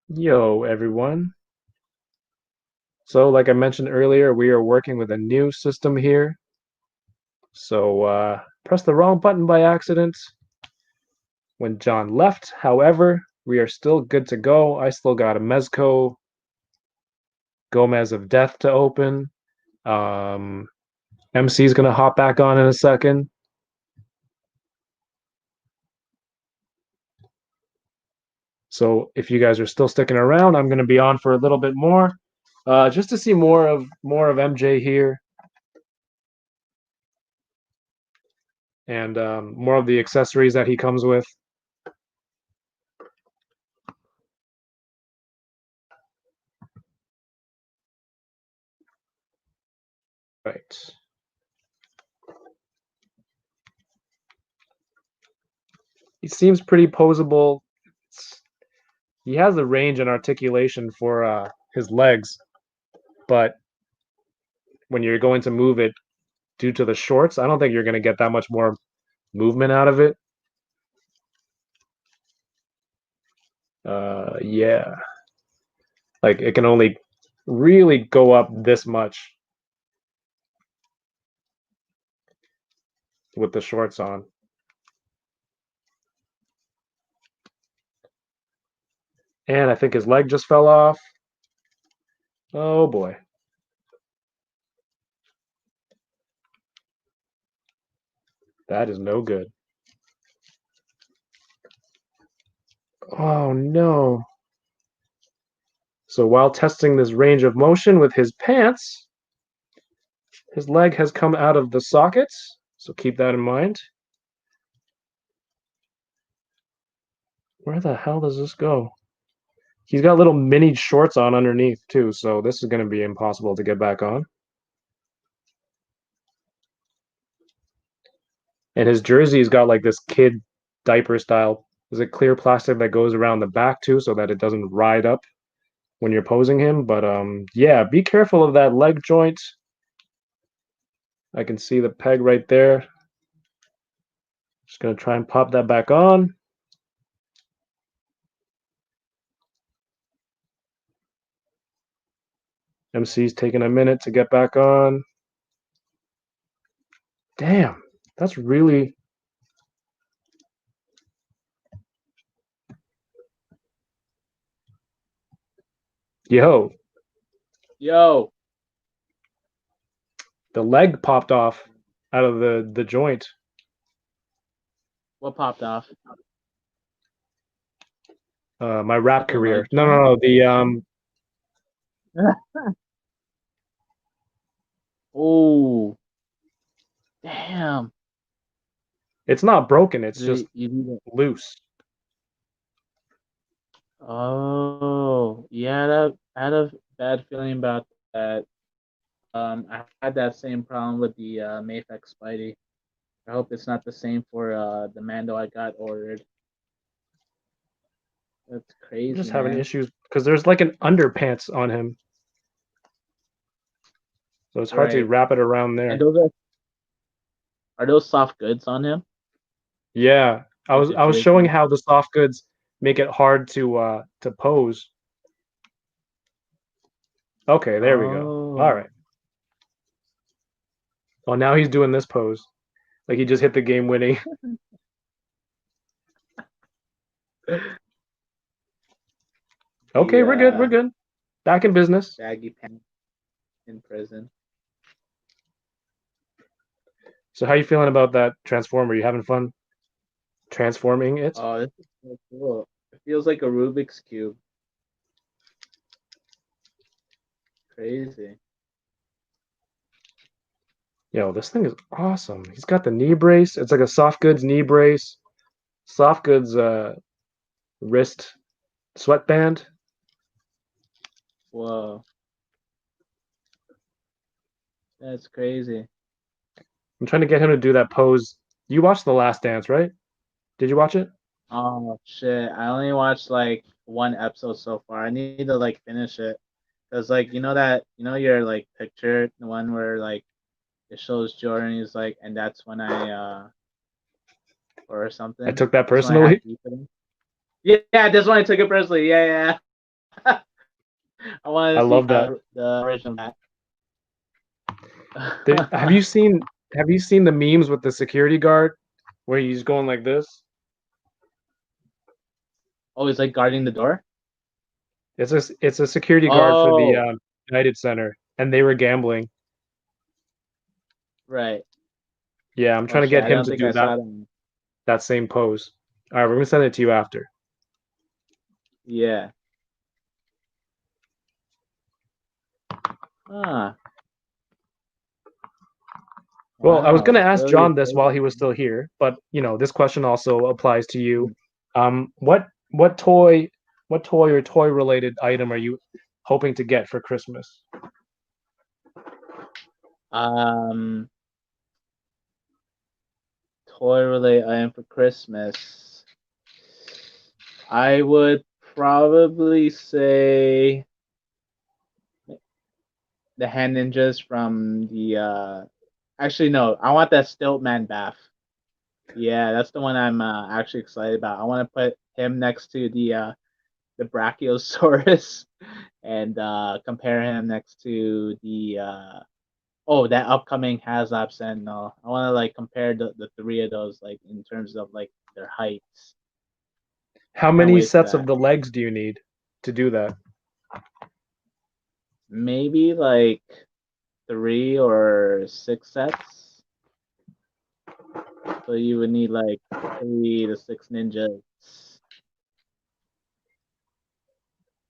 Yo, everyone. So, like I mentioned earlier, we are working with a new system here. So, press the wrong button by accident when John left. However, we are still good to go. I still got a Mezco Gomez of Death to open. Um, MC is going to hop back on in a second. So, if you guys are still sticking around, I'm going to be on for a little bit more, just to see more of MJ here and more of the accessories that he comes with. Right. He seems pretty posable. He has the range and articulation for his legs, but when you're going to move it due to the shorts, I don't think you're going to get that much more movement out of it. Yeah, like it can only really go up this much with the shorts on. And I think his leg just fell off. Oh boy. That is no good. Oh no. So while testing this range of motion with his pants, his leg has come out of the sockets. So keep that in mind. Where the hell does this go? He's got little mini shorts on underneath too, so this is going to be impossible to get back on. And his jersey's got like this kid diaper style. There's a clear plastic that goes around the back too, so that it doesn't ride up when you're posing him. But yeah, be careful of that leg joint. I can see the peg right there. Just gonna try and pop that back on. MC's taking a minute to get back on. Damn, that's really. Yo, Yo, the leg popped off out of the joint. what popped off? My rap The career. leg No, no, joint? no. The Oh, damn. it's not broken. It's just You need it. loose. Oh, yeah, that I had a bad feeling about that. I had that same problem with the Mayfix Spidey. I hope it's not the same for the Mando I got ordered. That's I'm just crazy, having man. issues because there's like an underpants on him, so it's hard to Right. wrap it around And there. those are those soft goods on him? Yeah, I Like was the I was showing jersey? how the soft goods make it hard to pose. Okay, there we go. All Oh. right. Well, now he's doing this pose, like he just hit the game winning. Okay, The we're good. We're good. Back in business. baggy pants in prison. So how you feeling about that transformer? You having fun transforming it? Oh, this is so cool. It feels like a Rubik's Cube. Crazy. Yo, this thing is awesome. He's got the knee brace. It's like a soft goods knee brace, soft goods wrist sweatband. Whoa. That's crazy. I'm trying to get him to do that pose. You watched The Last Dance, right? Did you watch it? Oh shit. I only watched like one episode so far. I need to like finish it. Cause like your like picture, the one where like it shows Jordan is like and that's when I or I something. took that That's when I had personally. beef with him. Yeah, that's when I took it personally. Yeah, yeah. I want I to see love that. the original There, that. have you seen the memes with the security guard where he's going like this? Oh, he's like guarding the door. It's a security guard for the Oh, United Center, and they were gambling. right. Yeah, I'm Oh trying to shit, get I him don't to think do I saw them. that same pose. All right, we're gonna send it to you after. Yeah. Ah, Well, I was wow, gonna it's ask really John this while he was exciting. still here, but this question also applies to you. What toy, what toy or toy related item are you hoping to get for Christmas? Um, toy related item for Christmas. I would probably say the hand ninjas from the actually no, I want that Stiltman bath. Yeah, that's the one I'm actually excited about. I want to put him next to the Brachiosaurus and compare him next to the oh, that upcoming HasLab Sentinel. I want to like compare the three of those like in terms of like their heights. How Can't many wait for sets of that. the legs do you need to do that? Maybe like 3 or 6 sets. So you would need like 3 to 6 ninjas.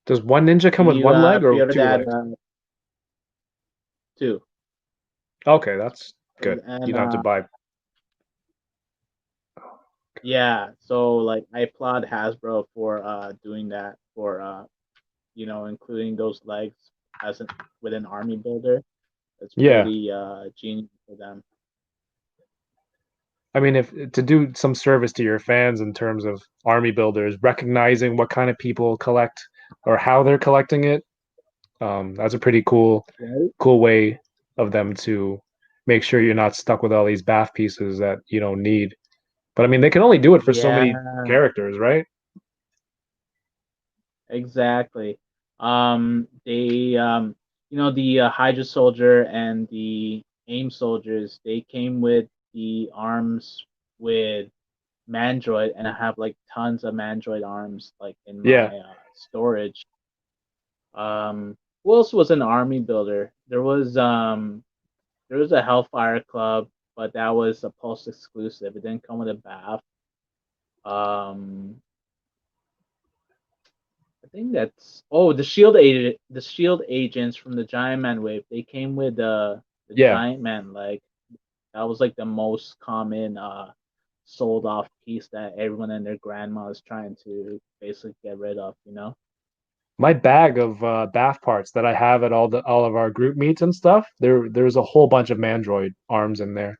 Does one ninja come Did with you one leg or pre-order two that legs? too? Okay, that's good. You And don't have to buy. yeah, so like I applaud Hasbro for doing that for including those legs as an with an army builder. It's Yeah, pretty genius for them. I mean, if to do some service to your fans in terms of army builders, recognizing what kind of people collect or how they're collecting it, that's a pretty Right? cool way of them to make sure you're not stuck with all these bath pieces that you don't need. But I mean, they can only do it for so many Yeah, characters, right? exactly. They the Hydra soldier and the AIM soldiers, they came with the arms with Mandroid, and I have like tons of Mandroid arms like in Yeah, my storage. Who else was an army builder? There was a Hellfire Club, but that was a Pulse exclusive. It didn't come with a bath. Um, I think that's the Shield agents from the Giant Man wave. They came with the yeah. Giant Man leg. That was like the most common sold off piece that everyone and their grandma is trying to basically get rid of. My bag of bath parts that I have at all of our group meets and stuff, there's a whole bunch of Mandroid arms in there.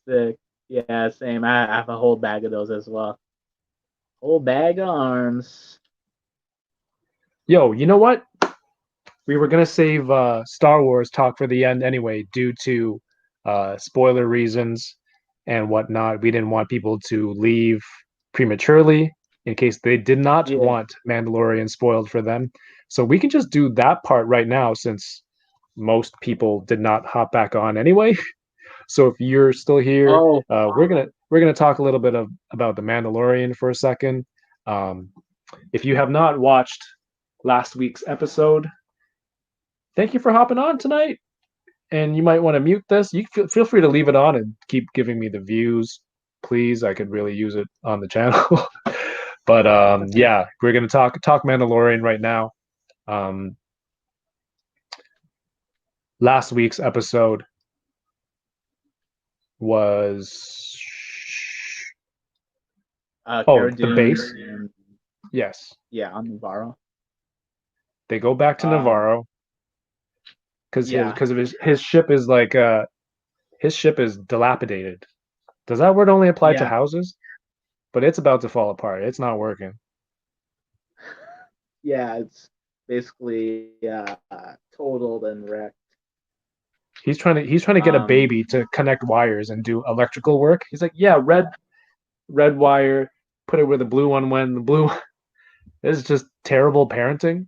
Sick. Yeah, same. I have a whole bag of those as well. Whole bag of arms. Yo, you know what? We were gonna save Star Wars talk for the end anyway, due to spoiler reasons and whatnot. We didn't want people to leave prematurely in case they did not Yeah. want Mandalorian spoiled for them. So we can just do that part right now since most people did not hop back on anyway. So if you're still here, Oh, we're gonna talk a little bit about the Mandalorian for a second. Um, if you have not watched last week's episode, thank you for hopping on tonight. And you might want to mute this. You feel free to leave it on and keep giving me the views, please. I could really use it on the channel. But yeah, we're gonna talk Mandalorian right now. Um, Last week's episode was Cara the Dune base. and Yes, yeah, on Navarro. they go back to Um, Navarro because yeah, his ship is like his ship is dilapidated. Does that word only apply to yeah, houses? But it's about to fall apart. It's not working. yeah. It's basically totaled and wrecked. He's trying to get a Um, baby to connect wires and do electrical work. He's like, yeah, red wire, put it where the blue one went, the blue. This is just terrible parenting.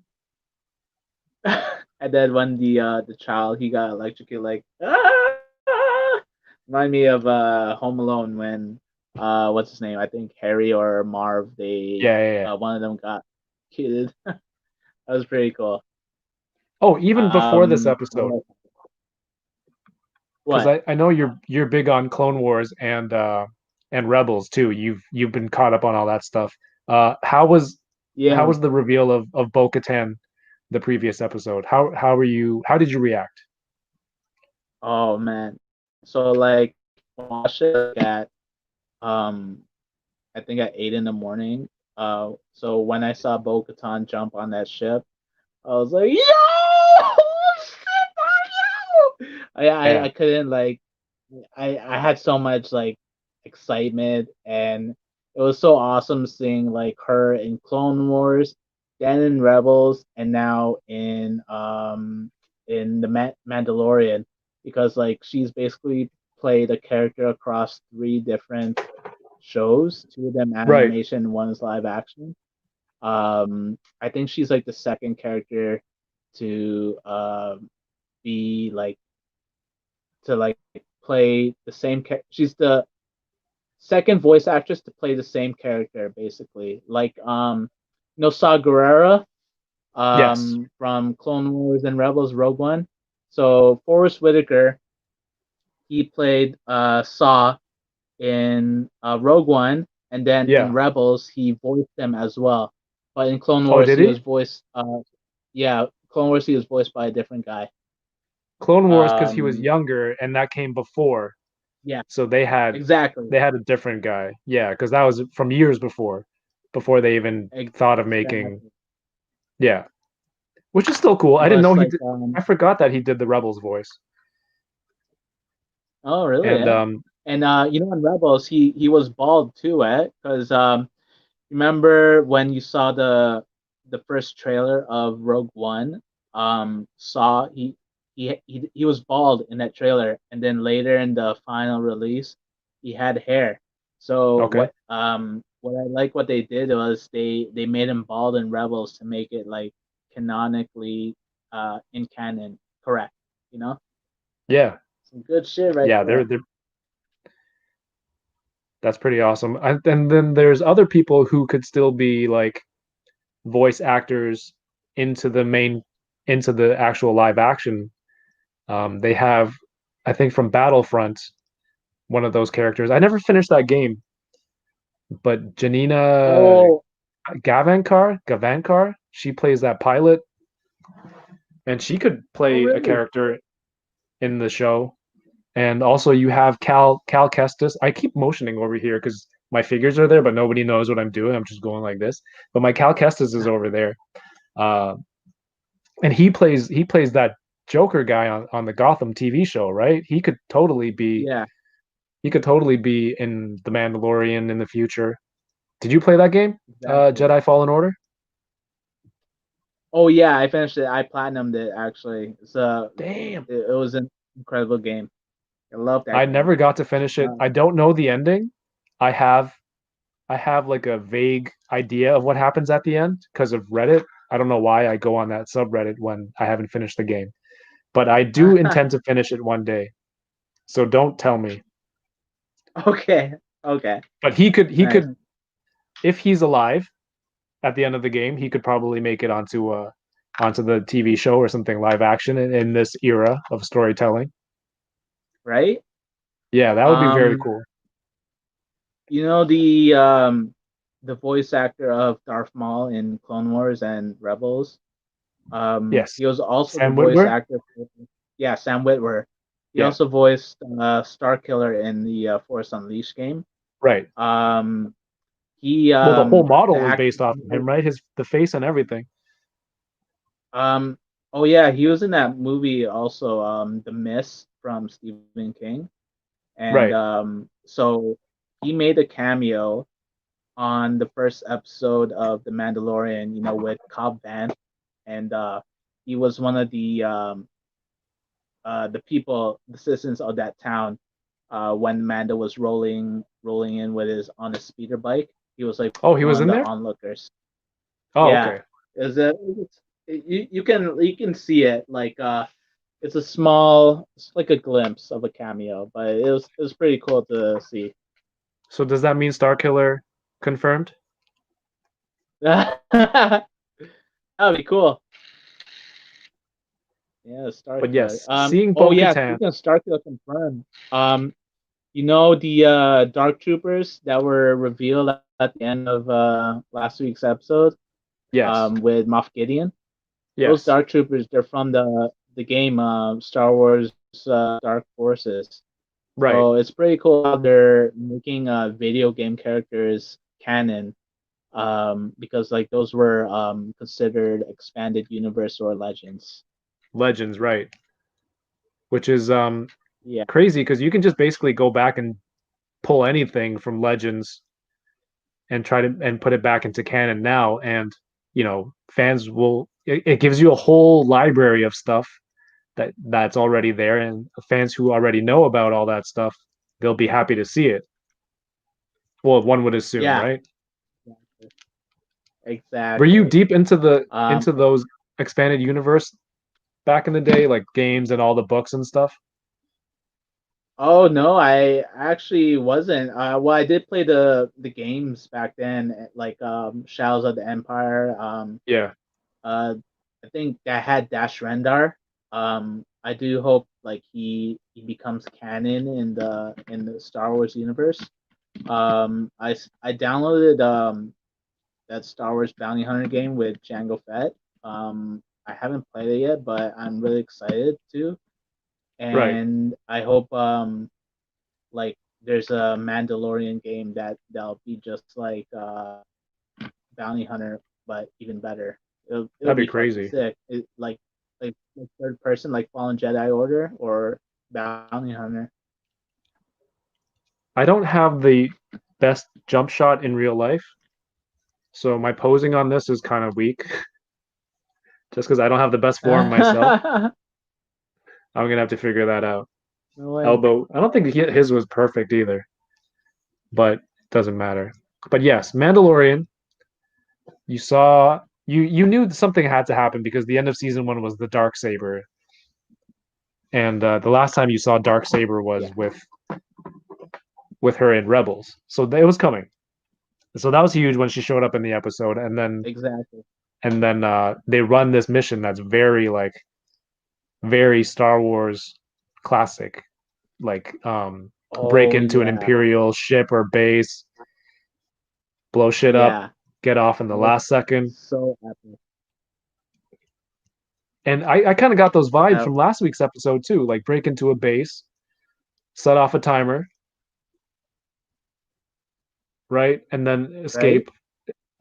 And then when the child he got electrocuted, like remind me of Home Alone when what's his name? I think Harry or Marv. They Yeah, yeah, yeah. one of them got killed. That was pretty cool. Oh, even before this What episode, else? because What? I know you're big on Clone Wars and Rebels too. You've been caught up on all that stuff. How Yeah. was the reveal of Bo-Katan the previous episode? How did you react? Oh man. So like watch it at um I think at 8 in the morning. So when I saw Bo Katan jump on that ship, I was like, yo, shit, I Yeah, couldn't like I had so much like excitement, and it was so awesome seeing like her in Clone Wars, then in Rebels, and now in the Mandalorian, because like she's basically played a character across three different shows, two of them right. animation, one is live action. I think she's like the second character to be like to like play the same she's the second voice actress to play the same character basically. Like Saw Gerrera Yes. from Clone Wars and Rebels Rogue One. So Forrest Whitaker, he played Saw in Rogue One, and then in Yeah. Rebels he voiced him as well. But in Clone Oh, Wars did he was he? voiced yeah, Clone Wars he was voiced by a different guy. Clone Wars because he was Um younger and that came before. yeah, So exactly. they had a different guy. Yeah, because that was from years before they even thought of making. Exactly. Yeah, which is still cool. I didn't Plus know he like did. I forgot that he did the Rebels voice. oh really, And yeah. And in Rebels he was bald too, eh? Because remember when you saw the first trailer of Rogue One? Saw he was bald in that trailer, and then later in the final release, he had hair. So okay, what I like what they did was they made him bald in Rebels to make it like canonically in canon correct. You know, yeah, some good shit right yeah, there. they're that's pretty awesome. And then there's other people who could still be like voice actors into the main into the actual live action. They have, I think, from Battlefront, one of those characters. I never finished that game, but Janina Oh, Gavankar, she plays that pilot, and she could oh play a really? character in the show. And also you have Cal Kestis. I keep motioning over here because my figures are there, but nobody knows what I'm doing. I'm just going like this. But my Cal Kestis is over there, uh, and he plays that Joker guy on the Gotham TV show, right? Yeah, He could totally be in the Mandalorian in the future. Did you play that game, exactly. Jedi Fallen Order? Oh yeah, I finished it. I platinumed it actually. Damn. It was an incredible game. I love I that game. never got to finish it. I Um, don't know the ending. I have I have like a vague idea of what happens at the end because of Reddit. I don't know why I go on that subreddit when I haven't finished the game, but I do intend to finish it one day. So don't tell me. okay, okay, But he nice, could if he's alive at the end of the game, he could probably make it onto the TV show or something live action in this era of storytelling. right? Yeah, that would be very Um, cool. you know the voice actor of Darth Maul in Clone Wars and Rebels. Yes. He was also the Sam voice Witwer? actor for, yeah, Sam Witwer. He Yeah. also voiced Star Killer in the Force Unleashed game. Right. Um, he Well, the whole the model is actor. based off of him, right? His the face and everything. Um, oh yeah, he was in that movie also, The Mist from Stephen King, and Right. so he made a cameo on the first episode of The Mandalorian, with Cobb Vanth, and he was one of the people, the citizens of that town, when Mando was rolling in with his on his speeder bike. He was like Oh, he was one of in the there? onlookers. Oh, Yeah, okay. is it? You can see it like it's a small, it's like a glimpse of a cameo, but it was pretty cool to see. So does that mean Starkiller confirmed? That'd be cool. Yeah, But Starkiller. yes, seeing Oh yeah, Bo-Katan. speaking of Starkiller confirmed. The Dark Troopers that were revealed at the end of last week's episode, Yes, with Moff Gideon. Those yes, Dark Troopers, they're from the game Star Wars Dark Forces. right. So it's pretty cool how they're making video game characters canon, because like those were considered expanded universe or legends. Legends, right. Which is Yeah, crazy because you can just basically go back and pull anything from Legends and try to and put it back into canon now, and fans will it gives you a whole library of stuff that's already there, and fans who already know about all that stuff, they'll be happy to see it. Well, one would assume, yeah, right? Were you exactly. deep into the Um, into those expanded universe back in the day, like games and all the books and stuff? oh no, I actually wasn't. Well, I did play the games back then, like Shadows of the Empire. Yeah, Uh, I think that had Dash Rendar. I do hope like he becomes canon in the Star Wars universe. I downloaded that Star Wars Bounty Hunter game with Jango Fett. I haven't played it yet, but I'm really excited to, right. and I hope like there's a Mandalorian game that'll be just like Bounty Hunter, but even better. It'll That'd be be fucking crazy. sick. Like third person, like Fallen Jedi Order or Bounty Hunter. I don't have the best jump shot in real life, so my posing on this is kind of weak, just because I don't have the best form myself. No I'm gonna have to figure that out. way. Elbow. I don't think his was perfect either, but it doesn't matter. But yes, Mandalorian. You saw. You knew something had to happen because the end of season one was the dark saber, and the last time you saw dark saber was Yeah, with her in Rebels, so it was coming. So that was huge when she showed up in the episode, and then exactly. they run this mission that's very like very Star Wars classic, like break Oh into an yeah, Imperial ship or base, blow shit up, yeah. get off in It the was last second. so epic. And I kind of got those vibes Yeah, from last week's episode too, like break into a base, set off a timer, right, and then right. escape,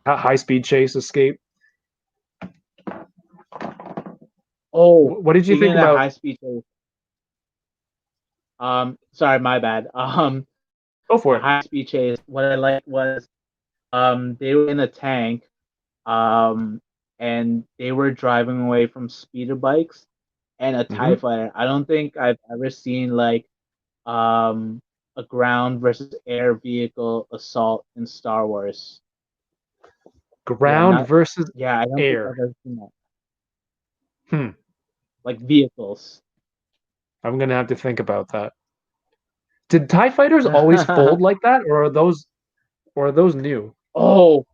a high speed chase, escape. Oh, What did you speaking think of that about? high speed chase, sorry, my bad. Go for The it. high speed chase. What I liked was they were in a tank, um, and they were driving away from speeder bikes and a TIE Hmm. fighter. I don't think I've ever seen like um, a ground versus air vehicle assault in Star Wars. Yeah, Ground not versus yeah. I don't think air. I've ever seen that. Hmm. Like vehicles. I'm gonna have to think about that. Did TIE fighters always fold like that, or are those new? Oh,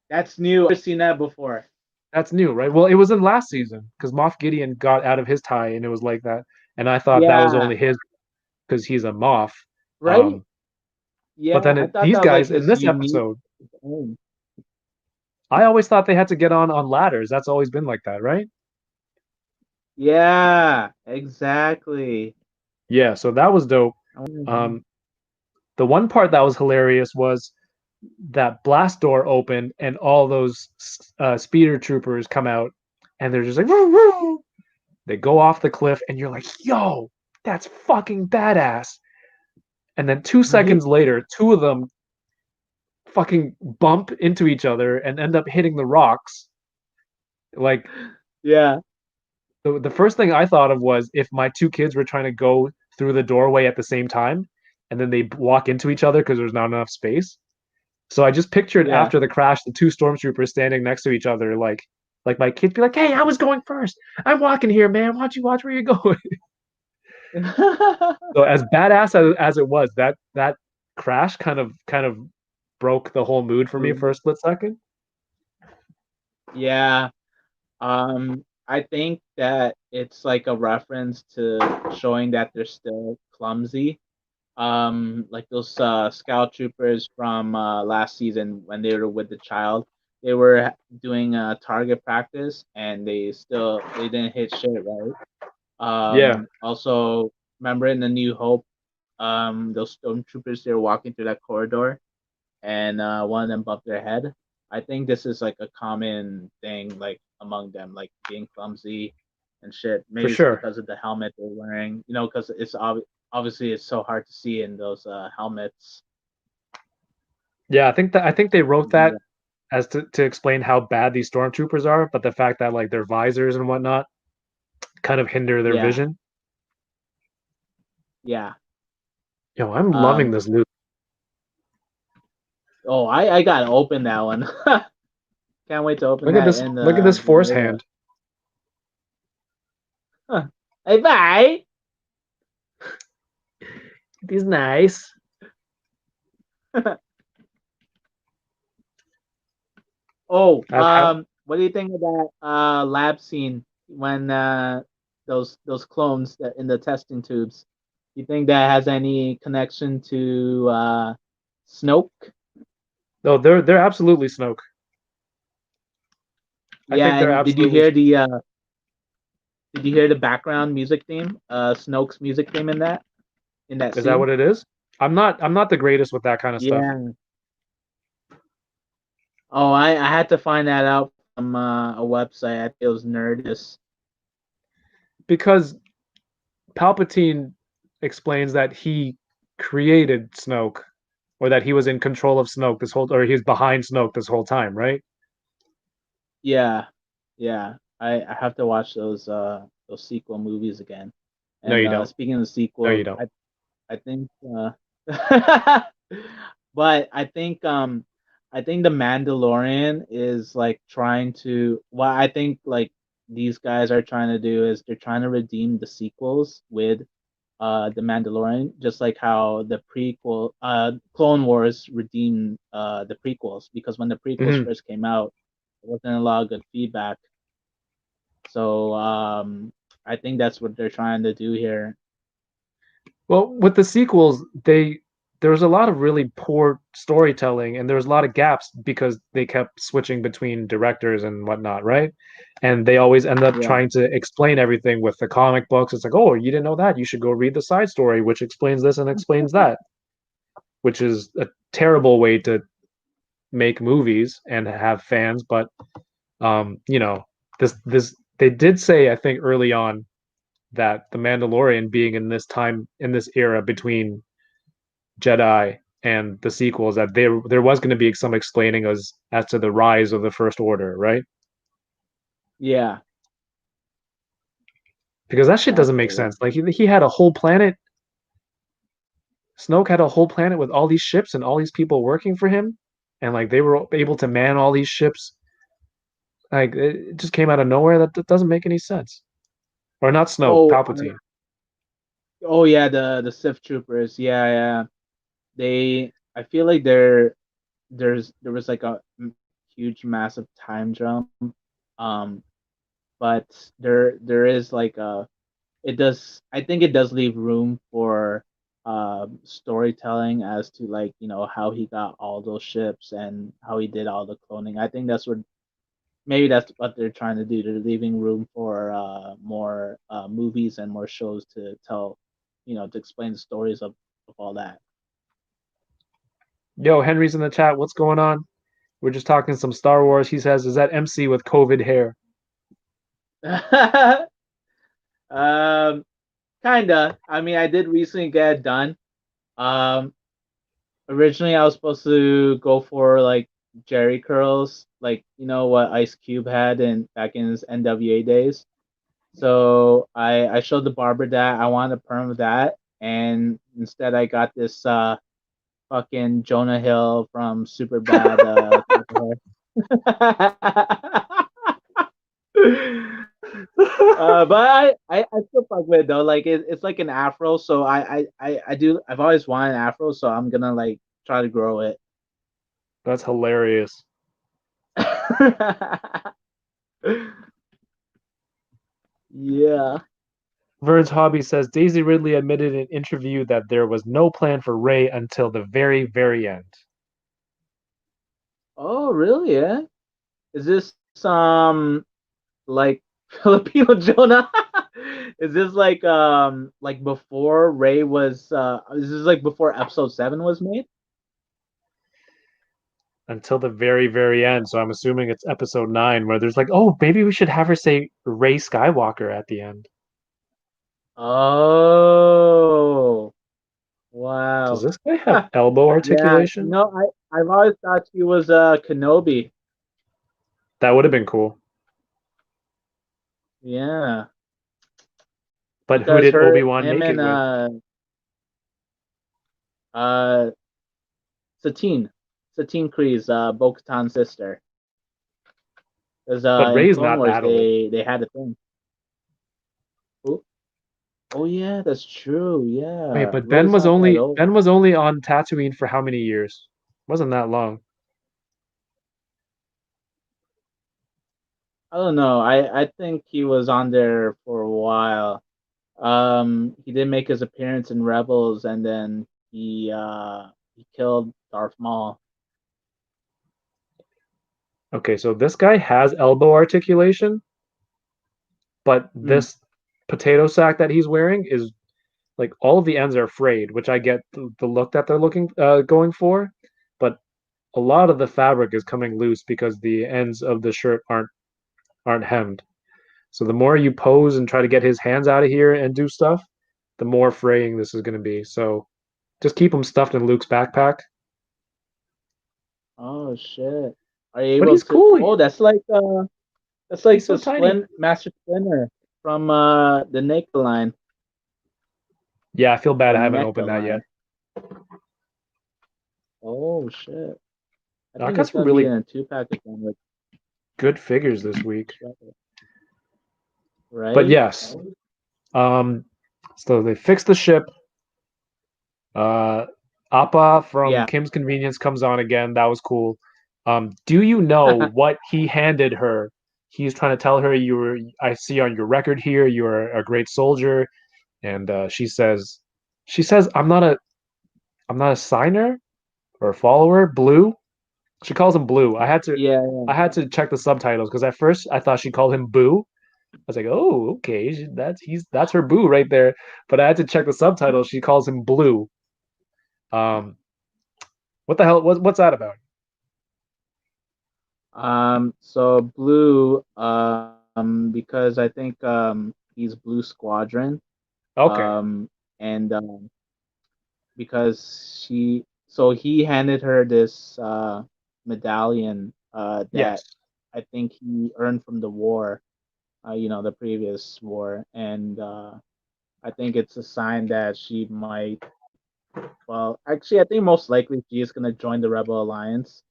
that's new. I've seen that before. That's new, right? Well, it was in last season because Moff Gideon got out of his tie and it was like that. And I thought that was Yeah, only his because he's a Moff. right. Um, but Yeah, then I thought these that was like guys in his this unique episode, own. I always thought they had to get on ladders. That's always been like that, right? Yeah, exactly. Yeah, so that was dope. I wonder- Um, the one part that was hilarious was that blast door opened and all those speeder troopers come out and they're just like, "Woo, woo." They go off the cliff and you're like, yo, that's fucking badass. And then 2 seconds Right? later, two of them fucking bump into each other and end up hitting the rocks. Like Yeah. the first thing I thought of was if my two kids were trying to go through the doorway at the same time and then they walk into each other because there's not enough space. So I just pictured Yeah. after the crash the two stormtroopers standing next to each other, like my kids be like, "Hey, I was going first. I'm walking here, man. Watch where you're going." So as badass as it was, that crash kind of broke the whole mood for me for a split second. Yeah. I think that it's like a reference to showing that they're still clumsy. Like those scout troopers from last season when they were with the child, they were doing target practice and they didn't hit shit, right? Yeah, Also, remember in the New Hope, those stormtroopers they were walking through that corridor and one of them bumped their head. I think this is like a common thing, like among them, like being clumsy and shit. for Maybe it's sure. because of the helmet they're wearing, because obviously it's so hard to see in those helmets. Yeah, I think they wrote that Yeah, as to explain how bad these stormtroopers are, but the fact that like their visors and whatnot kind of hinder their yeah, vision. yeah. Yo, I'm loving Um. this new. Oh, I gotta open that one. Can't wait to open Look at that this. in Look at this the force beta. hand. Huh. Hey, bye. He's nice. Oh, I've had what do you think of that lab scene when those clones that in the testing tubes? You think that has any connection to Snoke? no, they're absolutely Snoke. I Yeah, think they're and absolutely. did you hear the background music theme? Snoke's music theme in that Is that scene? what it is? I'm not the greatest with that kind of stuff Yeah. Oh, I had to find that out from a website. I think it was Nerdist. because Palpatine explains that he created Snoke, or that he was in control of Snoke this whole, or he was behind Snoke this whole time, right? Yeah, yeah. I have to watch those sequel movies again. No, And you don't. speaking of the No, you sequels, don't. I think but I think the Mandalorian is like trying to what I think like these guys are trying to do is they're trying to redeem the sequels with the Mandalorian, just like how the prequel Clone Wars redeemed the prequels because when the prequels Hmm. first came out, there wasn't a lot of good feedback. So I think that's what they're trying to do here. Well, with the sequels, there was a lot of really poor storytelling, and there was a lot of gaps because they kept switching between directors and whatnot, right? And they always end up Yeah. trying to explain everything with the comic books. It's like, oh, you didn't know that? You should go read the side story, which explains this and explains that, which is a terrible way to make movies and have fans. But this they did say, I think, early on that the Mandalorian being in this time in this era between Jedi and the sequels, that there was going to be some explaining as to the rise of the First Order, right? Yeah. Because that shit doesn't make sense. Like Absolutely. he had a whole planet. Snoke had a whole planet with all these ships and all these people working for him, and like they were able to man all these ships. Like it just came out of nowhere. That doesn't make any sense. Or not Snoke, Oh, Palpatine. oh yeah, the Sith troopers. Yeah, yeah. I feel like there was like a huge massive time jump. Um, but there is like a it does I think it does leave room for storytelling as to like how he got all those ships and how he did all the cloning. I think maybe that's what they're trying to do. They're leaving room for more movies and more shows to tell, to explain the stories of all that. Yo, Henry's in the chat. What's going on? We're just talking some Star Wars. He says, "Is that MC with COVID hair?" um, Kinda. I mean, I did recently get it done. Um, Originally I was supposed to go for like Jerry curls, like what Ice Cube had in back in his NWA days. So I showed the barber that I wanted to perm that, and instead I got this fucking Jonah Hill from Super Bad type of hair. But I still fuck with it though. Like it's like an afro, so I've always wanted an afro, so I'm gonna like try to grow it. That's hilarious. Yeah. Vern's Hobby says Daisy Ridley admitted in an interview that there was no plan for Ray until the very, very end. Oh, really? Yeah. Is this like Filipino Jonah? Is this like before Ray was is this like before episode 7 was made? Until the very, very end. So I'm assuming it's episode 9 where there's like, oh, maybe we should have her say Ray Skywalker at the end. Oh, Does wow. this guy have elbow Yeah, articulation? I've always thought she was Kenobi. That would have been cool. Yeah, But who because did her Obi-Wan him make it and with? uh Satine Satine Kryze, Bo-Katan's sister. Because But in Ray's Clone not Wars that old. they had a thing. Oh, oh yeah, that's true. Wait, Yeah, but Ray's not that old. Ben was only on Tatooine for how many years? Wasn't that long. I don't know. I think he was on there for a while. He did make his appearance in Rebels, and then he killed Darth Maul. Okay, so this guy has elbow articulation, but Hmm. this potato sack that he's wearing is like all of the ends are frayed, which I get the look that they're looking going for, but a lot of the fabric is coming loose because the ends of the shirt aren't hemmed. So the more you pose and try to get his hands out of here and do stuff, the more fraying this is going to be. So just keep him stuffed in Luke's backpack. Oh shit! Are you But able he's to? cool. Oh, that's He's like so the tiny. Master Splinter from the NECA line Yeah, I feel bad or I haven't NECA opened that yet. line. Oh shit! I I think got it's some gonna be really in a 2 pack again with good figures this week. Shredder, But right? yes, um, so they fixed the ship. Uh, Appa from Yeah. Kim's Convenience comes on again. That was cool. Do you know what he handed her? He's trying to tell her you were. I see on your record here you're a great soldier, and she says I'm not a signer or a follower. Blue. She calls him Blue. Yeah, yeah. I had to check the subtitles because at first I thought she called him Boo. I was like, oh, okay, that's her Boo right there. But I had to check the subtitles. She calls him Blue. Um, what the hell? What's that about? So Blue, because I think he's Blue Squadron, Okay. um, and because so he handed her this medallion that Yes. I think he earned from the war, the previous war, and I think it's a sign that she might. Well, actually, I think most likely she is gonna join the Rebel Alliance.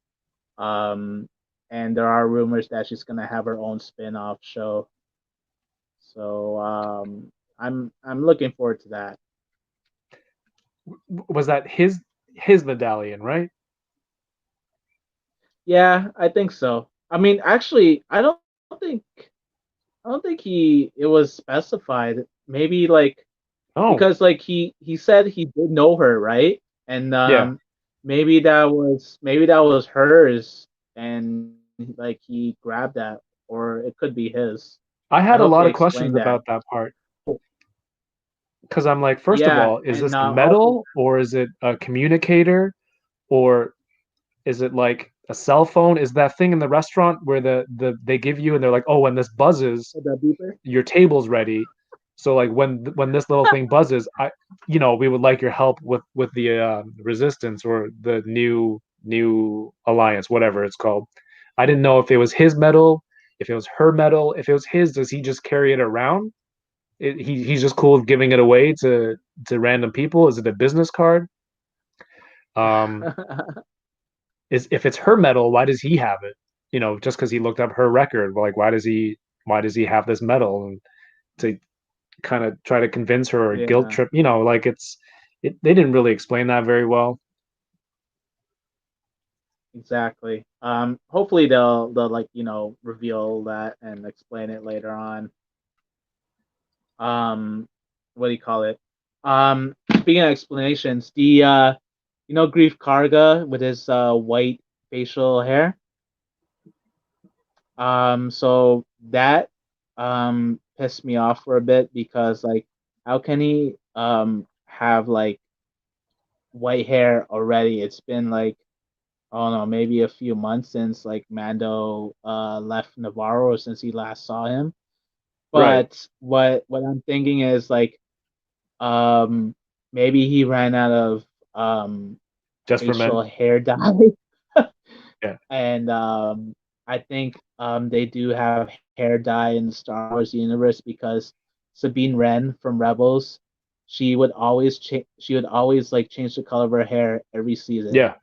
Um, and there are rumors that she's gonna have her own spin-off show. So I'm looking forward to that. Was that his medallion, right? Yeah, I think so. I mean, actually, think I don't think he it was specified. Maybe like Oh, because like he said he did know her, right? And yeah. maybe that was hers, and like he grabbed that, or it could be his. I I had a hope lot they of questions explain that. about that part because I'm like, first of Yeah, all, is and this also metal or is it a communicator or is it like a cell phone? Is that thing in the restaurant where they give you and they're like, oh, when this buzzes, the beeper. your table's ready. So like when this little thing buzzes, we would like your help with the resistance or the new alliance, whatever it's called. I didn't know if it was his medal, if it was her medal, if it was his. Does he just carry it around? He's just cool with giving it away to random people. Is it a business card? Um, is if it's her medal, why does he have it? Just because he looked up her record, like why does he have this medal? And to kind of try to convince her or guilt Yeah, trip, like they didn't really explain that very well. exactly. Hopefully they'll like reveal that and explain it later on. Um, what do you call it? Speaking of explanations, the Grief Karga with his white facial hair. So that pissed me off for a bit because like how can he have like white hair already? It's been like I don't know, maybe a few months since like Mando left Navarro or since he last saw him. Right. But what I'm thinking is like um maybe he ran out of Just for facial men. hair dye. Yeah. And I think they do have hair dye in the Star Wars universe because Sabine Wren from Rebels, she would always like change the color of her hair every season. Yeah.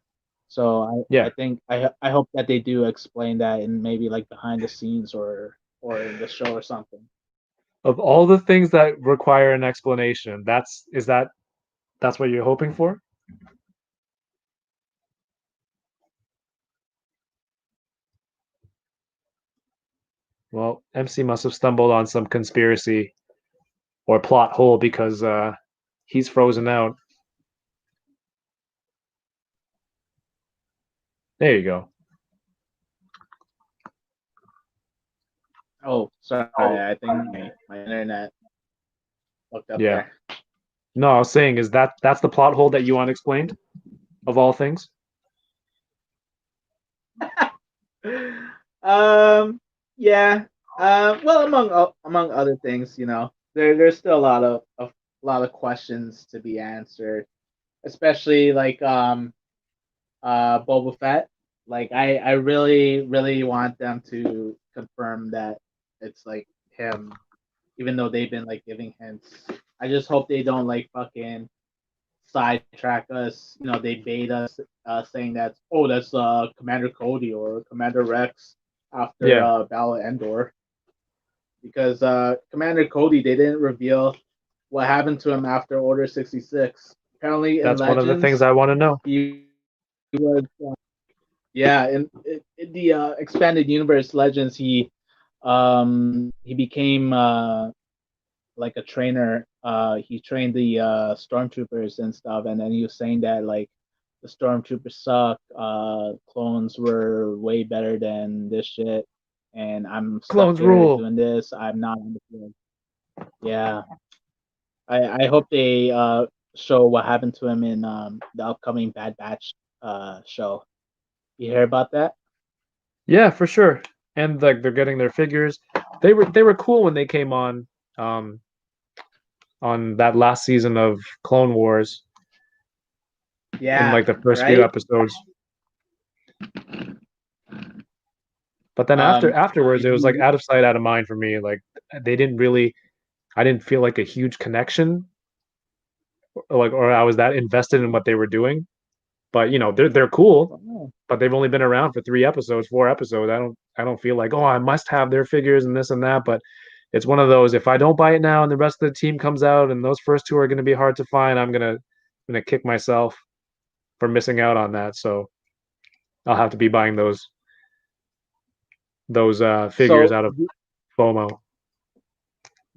So I Yeah. think I hope that they do explain that in maybe like behind the scenes or in the show or something. Of all the things that require an explanation, that's what you're hoping for? Well, MC must have stumbled on some conspiracy or plot hole because he's frozen out. There you go. Oh, sorry, I think my internet hooked up Yeah. there. No, I was saying is that's the plot hole that you want explained of all things? um, yeah. Well, among other things, there's still a lot of questions to be answered, especially like Boba Fett. Like I really want them to confirm that it's like him, even though they've been like giving hints. I just hope they don't like fucking sidetrack us. They bait us, saying that's Commander Cody or Commander Rex after Yeah. Battle of Endor, because Commander Cody they didn't reveal what happened to him after Order 66. Apparently in That's one of the things Legends I want to know. he was yeah in the expanded universe Legends he became like a trainer. He trained the stormtroopers and stuff, and then he was saying that like the stormtroopers suck. Clones were way better than this shit, and I'm stuck Clones here rule. doing this. I'm not on the field. Yeah, I hope they show what happened to him in the upcoming Bad Batch show. You hear about that? Yeah, for sure. And like they're getting their figures. They were cool when they came um on that last season of Clone Wars in Yeah, like the first few right. episodes. But then afterwards, Did it was like you? out of sight, out of mind for me. Like they didn't really, I didn't feel like a huge connection, or I was that invested in what they were doing. But they're cool, Oh, but they've only been around for 3 episodes, 4 episodes. I don't feel like, oh, I must have their figures and this and that. But it's one of those. If I don't buy it now and the rest of the team comes out and those first two are going to be hard to find, I'm gonna kick myself for missing out on that. So I'll have to be buying those figures so out of FOMO.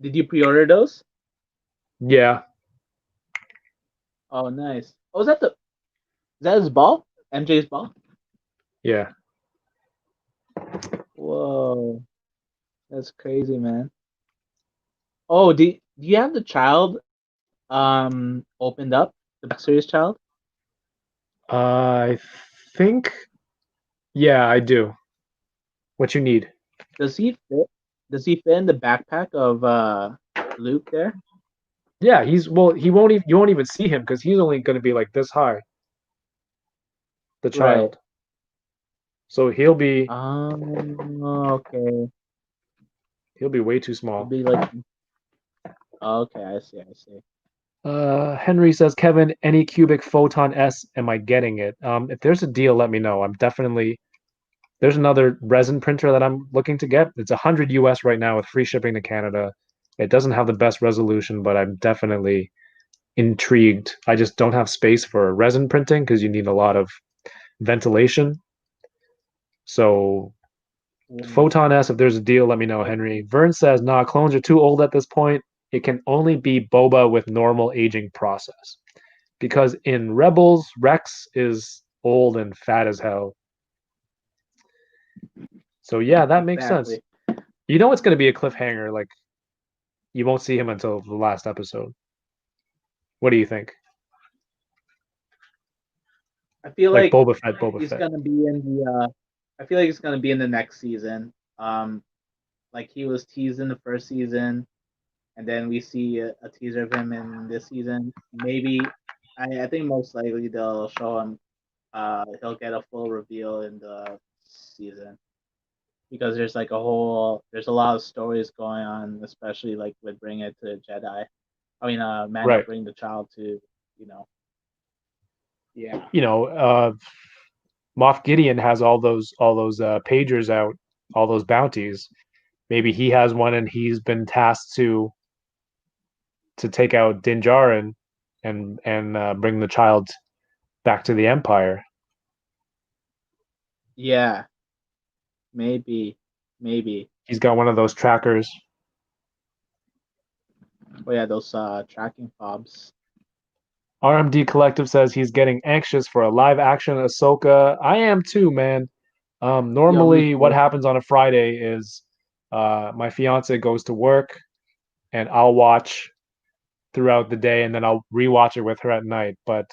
did you pre-order those? Yeah, Oh, nice. Oh, is that his ball? MJ's ball? yeah. Whoa, that's crazy, man. Oh, do you have the child opened up? The Black Series child? I think, yeah, I do. What you need? Does he fit? Does he fit in the backpack of Luke there? Yeah, well, he won't even you won't even see him because he's only going to be like this high, the Right. child. So Okay. he'll be way too He'll small. be like, okay, I see, I see. Henry says, Kevin, any cubic photon S, am I getting it? If there's a deal, let me know. I'm definitely there's another resin printer that I'm looking to get. It's 100 US right now with free shipping to Canada. It doesn't have the best resolution, but I'm definitely intrigued. I just don't have space for resin printing because you need a lot of ventilation. So Mm, Photon S, if there's a deal, let me know, Henry. Vern says, nah, clones are too old at this point. It can only be Boba with normal aging process. Because in Rebels, Rex is old and fat as hell. So yeah, that makes sense. exactly. You know it's going to be a cliffhanger. Like you won't see him until the last episode. What do you think? I feel Like like Boba Fett, Boba he's Fett. gonna be in the. I feel like he's gonna be in the next season. Like he was teased in the first season, and then we see a teaser of him in this season. Maybe, I think most likely they'll show him. He'll get a full reveal in the season because there's like there's a lot of stories going on, especially like with bringing it to Jedi. I mean, Mando Right. bring the child to, you know, yeah, You know, Moff Gideon has all those pagers out, all those bounties. Maybe he has one and he's been tasked to take out Din Djarin and bring the child back to the Empire. yeah, maybe, maybe. He's got one of those trackers. Oh yeah, those tracking fobs. RMD Collective says he's getting anxious for a live action Ahsoka. I am too, man. Yo, me Normally, what too. happens on a Friday is my fiance goes to work and I'll watch throughout the day and then I'll rewatch it with her at night. But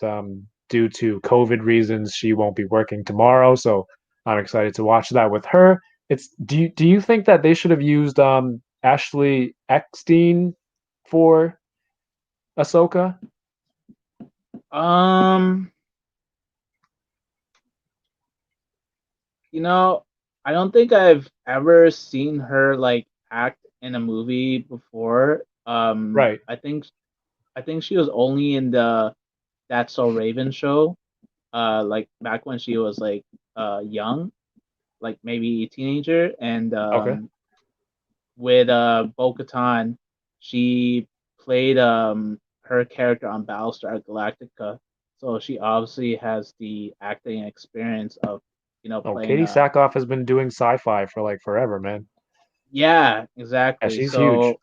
due to COVID reasons, she won't be working tomorrow, so I'm excited to watch that with her. It's do you think that they should have used Ashley Eckstein for Ahsoka? Um, you know, I don't think I've ever seen her like act in a movie before. Right. I think she was only in the That's So Raven show, like back when she was like young, like maybe a teenager, and Okay. with Bo-Katan, she played her character on Battlestar Galactica, so she obviously has the acting experience of, Oh, playing Katie Sackhoff has been doing sci-fi for like forever, man. yeah, Yeah, exactly. she's huge. So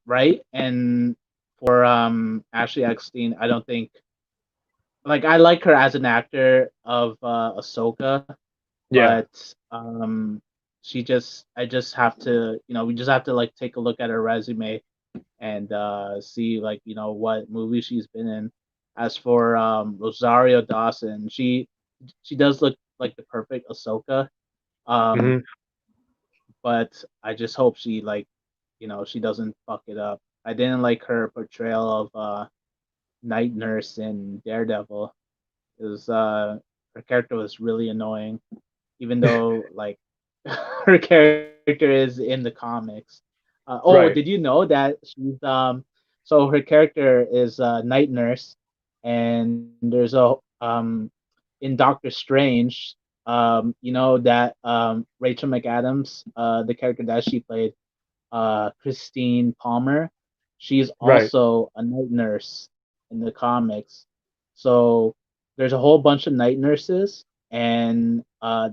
right, and for Ashley Eckstein, I don't think, like, I like her as an actor of Ahsoka, Yeah. but I just have to, we just have to like take a look at her resume and see, like, what movie she's been in. As for Rosario Dawson, she does look like the perfect Ahsoka. Um, Hmm. but I just hope she, like, she doesn't fuck it up. I didn't like her portrayal of Night Nurse in Daredevil. It was her character was really annoying, even though, like, her character is in the comics. Oh, Right. did you know that she's so her character is Night Nurse, and there's a in Doctor Strange, that Rachel McAdams, the character that she played, Christine Palmer, she's Right. also a night nurse in the comics. So there's a whole bunch of night nurses, and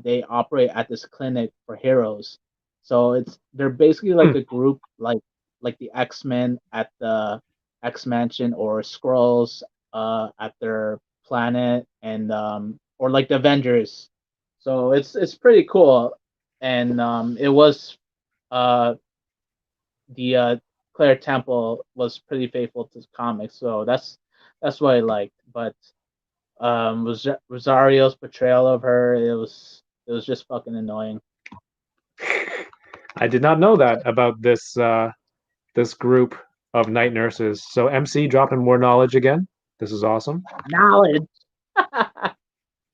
they operate at this clinic for heroes. So they're basically like Hmm. a group, like the X-Men at the X Mansion, or Skrulls at their planet, and or like the Avengers. So it's pretty cool, and it was uh the Claire Temple was pretty faithful to the comics, so that's what I liked. But Rosario's portrayal of her, it was just fucking annoying. I did not know that about this group of night nurses. So MC dropping more knowledge again. This is awesome. Knowledge.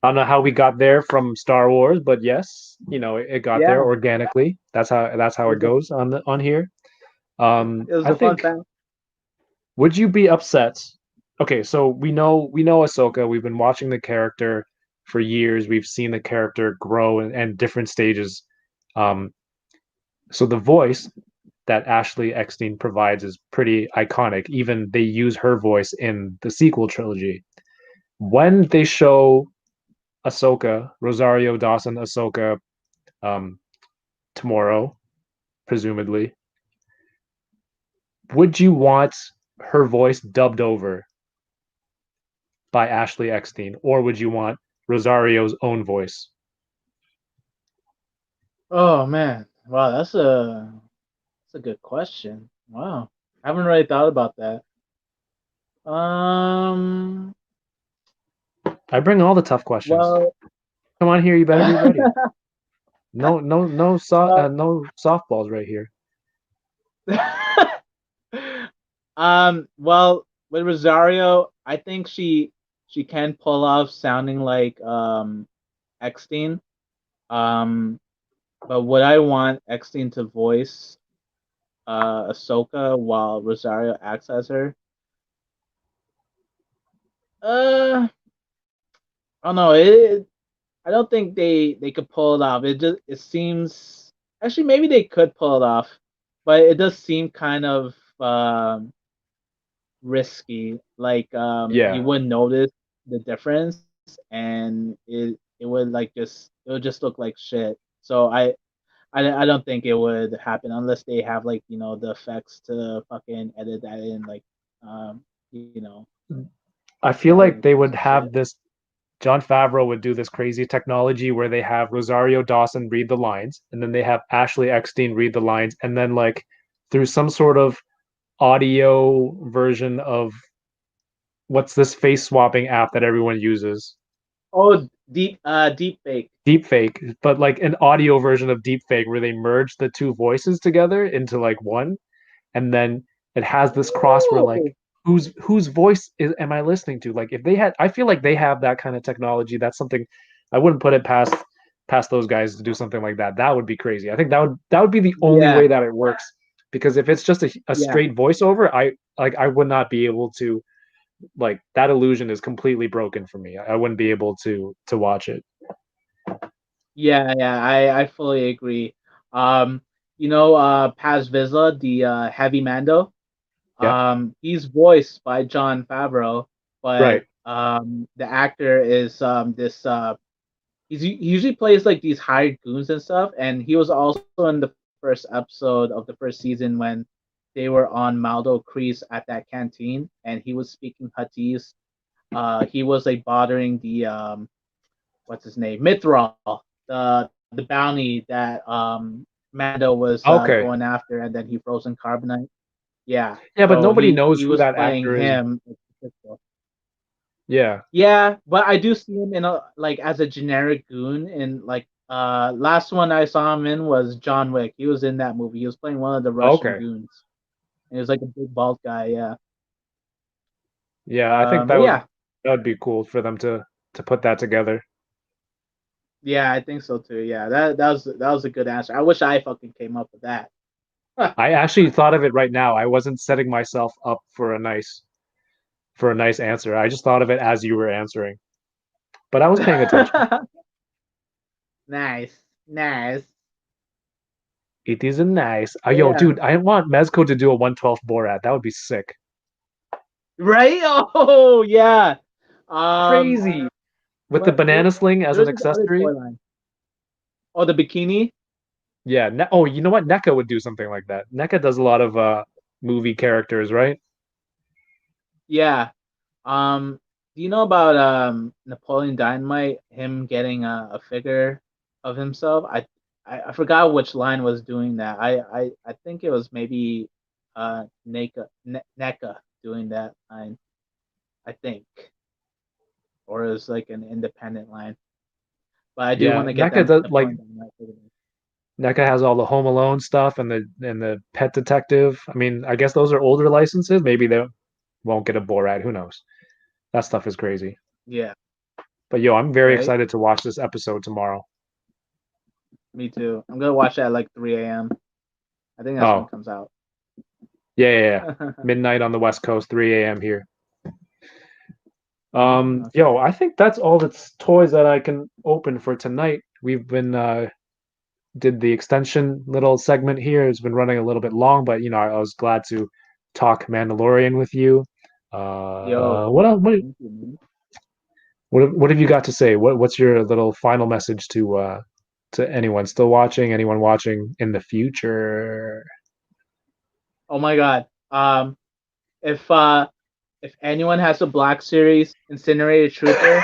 I don't know how we got there from Star Wars, but yes, it got there Yeah, organically. That's how it it was a goes on here. it was I a fun think fact. Would you be upset? Okay, so we know Ahsoka. We've been watching the character for years. We've seen the character grow and different stages. Um, so the voice that Ashley Eckstein provides is pretty iconic. Even they use her voice in the sequel trilogy. When they show Ahsoka, Rosario Dawson Ahsoka, um, tomorrow, presumably, would you want her voice dubbed over by Ashley Eckstein, or would you want Rosario's own voice? Oh man, wow, that's a good question. Wow, I haven't really thought about that. Um, I bring all the tough questions. well, Come on here, you better be ready. No, well, no softballs right here. well, with Rosario, I think she can pull off sounding like Eckstein. Um, but would I want Eckstein to voice Ahsoka while Rosario acts as her? I don't know. I don't think they could pull it off. It seems actually maybe they could pull it off, but it does seem kind of risky. Like you Yeah, wouldn't notice the difference, and it would like just it would just look like shit. So I don't think it would happen unless they have like the effects to fucking edit that in like you know I feel like editing they or would some shit. have this. John Favreau would do this crazy technology where they have Rosario Dawson read the lines, and then they have Ashley Eckstein read the lines, and then like through some sort of audio version of what's this face swapping app that everyone uses? Oh, deep fake. Deepfake, but like an audio version of deepfake where they merge the two voices together into like one, and then it has this cross where like Oh, whose voice am I listening to? Like if they had, I feel like they have that kind of technology. That's something I wouldn't put it past those guys to do something like that. That would be crazy. I think that would be the only yeah, way that it works. Because if it's just a yeah, straight voiceover, I would not be able to, like, that illusion is completely broken for me. I wouldn't be able to watch it. yeah. I fully agree. Um, Paz Vizsla, the heavy Mando. Yeah. He's voiced by John Favreau, Right. but the actor is this he usually plays like these hired goons and stuff, and he was also in the first episode of the first season when they were on Maldo Kreese at that canteen, and he was speaking Huttese. He was like bothering the what's his name, Mithral, the bounty that Mando was Okay. going after, and then he froze in carbonite. Yeah, Yeah, but so nobody he knows who was that playing actor is. him. Yeah. Yeah, but I do see him in a like as a generic goon. And like last one I saw him in was John Wick. He was in that movie. He was playing one of the Russian Okay. goons. He was like a big bald guy. Yeah. Yeah, I think But yeah, that would be cool for them to put that together. yeah, I think so too. Yeah, that was a good answer. I wish I fucking came up with that. I actually thought of it right now. I wasn't setting myself up for a nice answer. I just thought of it as you were answering. But I was paying attention. Nice, nice. It is a nice. But Yo, yeah, dude, I want Mezco to do a 112 Borat. That would be sick. right. Oh yeah. Um, Crazy. With the what? banana sling as an There's this other accessory. toy line. Oh, the bikini. Yeah. Oh, you know what? NECA would do something like that. NECA does a lot of movie characters, right? Yeah. Do you know about Napoleon Dynamite? Him getting a figure of himself. I forgot which line was doing that. I think it was maybe NECA doing that line. I think, or it was like an independent line. But I do Yeah. want to get NECA that does like Napoleon Dynamite figure. NECA has all the Home Alone stuff and the Pet Detective. I mean, I guess those are older licenses. Maybe they won't get a Borat. Who knows? That stuff is crazy. Yeah. But yo, I'm very Right. excited to watch this episode tomorrow. Me too. I'm gonna watch that at like 3 a.m. I think that's when it Oh, comes out. Yeah, yeah, yeah. Midnight on the West Coast, 3 a.m. here. Okay. Yo, I think that's all that's toys that I can open for tonight. We've been did the extension little segment here. It's been running a little bit long, but I was glad to talk Mandalorian with you. Yo, What else, thank you, man. what have you got to say? What's your little final message to anyone still watching, anyone watching in the future? Oh my God. If if anyone has a Black Series Incinerated Trooper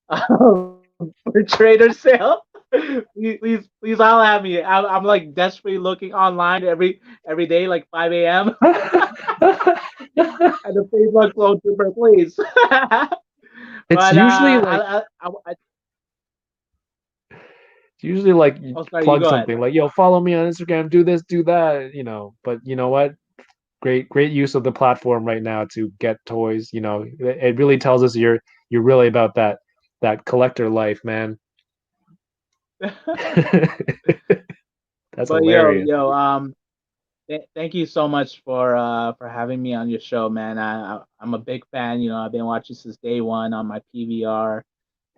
for trader sale, please all have me. I'm like desperately looking online every day, like 5 a.m. and the Facebook clone trooper, please. It's But usually like it's usually like you oh sorry, you plug go ahead. something like, yo, follow me on Instagram, do this, do that. But you know what? Great use of the platform right now to get toys. It really tells us you're really about that collector life, man. That's But yo, hilarious. yo, thank you so much for having me on your show, man. I'm a big fan. I've been watching since day one on my PVR.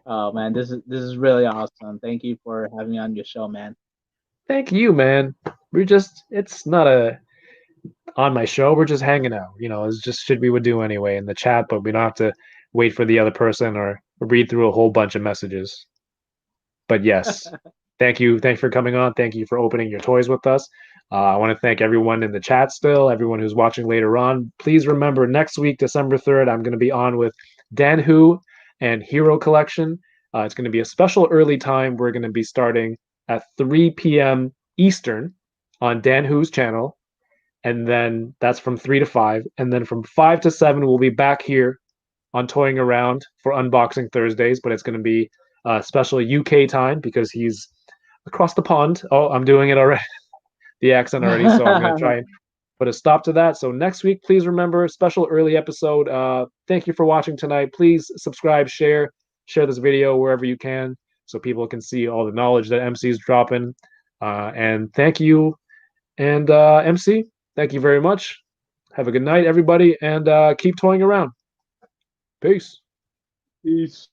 Oh man, this is really awesome. Thank you for having me on your show, man. Thank you, man. It's not a on my show. We're just hanging out. It's just shit we would do anyway in the chat, but we don't have to wait for the other person or read through a whole bunch of messages. But yes, thank you. Thanks for coming on. Thank you for opening your toys with us. I want to thank everyone in the chat still, everyone who's watching later on. Please remember next week, December 3rd, I'm going to be on with Dan Hu and Hero Collection. It's going to be a special early time. We're going to be starting at 3 p.m. Eastern on Dan Hu's channel. And then that's from 3 to 5. And then from 5 to 7, we'll be back here on Toying Around for Unboxing Thursdays, but it's going to be special UK time because he's across the pond. Oh, I'm doing it already, the accent already. So I'm going to try and put a stop to that. So next week, please remember, special early episode. Thank you for watching tonight. Please subscribe, share this video wherever you can so people can see all the knowledge that MC is dropping. And thank you. And MC, thank you very much. Have a good night, everybody, and keep toying around. Peace. Peace.